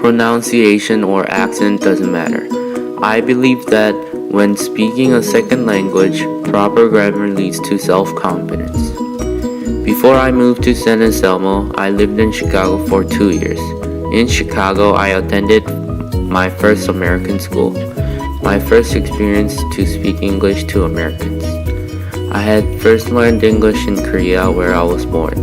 pronunciation or accent doesn't matter. I believe that when speaking a second language, proper grammar leads to self-confidence. Before I moved to San Anselmo, I lived in Chicago for 2 years. In Chicago, I attended my first American school, my first experience to speak English to Americans. I had first learned English in Korea where I was born,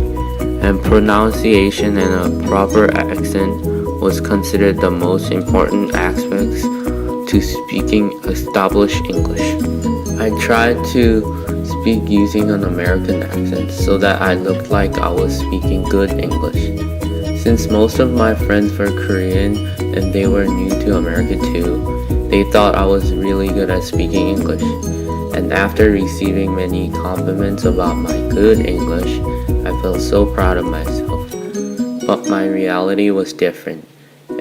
and pronunciation and a proper accent was considered the most important aspects to speaking established English. I tried to speak using an American accent so that I looked like I was speaking good English. Since most of my friends were Korean and they were new to America too, they thought I was really good at speaking English. And after receiving many compliments about my good English, I felt so proud of myself. But my reality was different.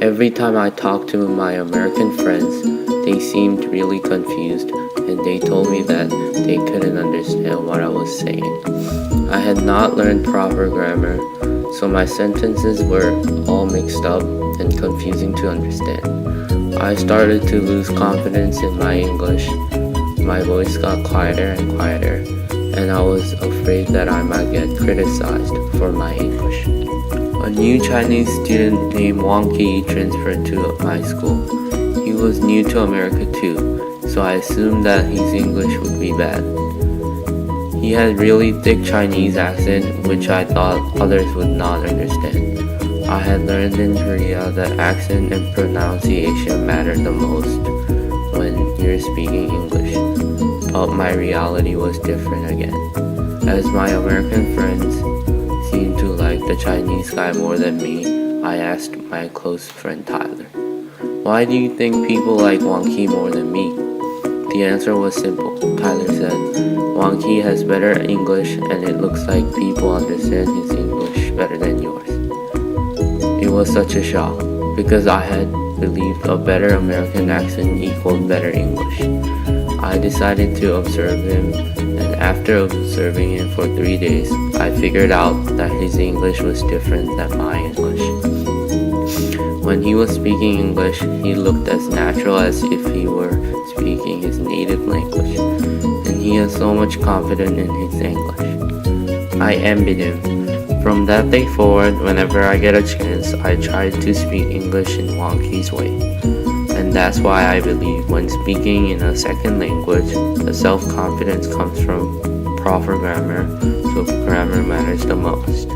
Every time I talked to my American friends, they seemed really confused and they told me that they couldn't understand what I was saying. I had not learned proper grammar, so my sentences were all mixed up and confusing to understand. I started to lose confidence in my English. My voice got quieter and quieter, and I was afraid that I might get criticized for my English. A new Chinese student named Wang Ki transferred to my school. He was new to America too, so I assumed that his English would be bad. He had really thick Chinese accent, which I thought others would not understand. I had learned in Korea that accent and pronunciation matter the most when you're speaking English, but my reality was different again. As my American friends seemed to like the Chinese guy more than me, I asked my close friend Tyler, "Why do you think people like Wang Ki more than me?" The answer was simple. Tyler said, "Wang Ki has better English and it looks like people understand his English better than yours." It was such a shock because I had believed a better American accent equaled better English. I decided to observe him, and after observing him for 3 days, I figured out that his English was different than my English. When he was speaking English, he looked as natural as if he were speaking his native language, and he has so much confidence in his English. I envied him. From that day forward, whenever I get a chance, I try to speak English in Wang Ki's way. And that's why I believe when speaking in a second language, the self-confidence comes from proper grammar, so grammar matters the most.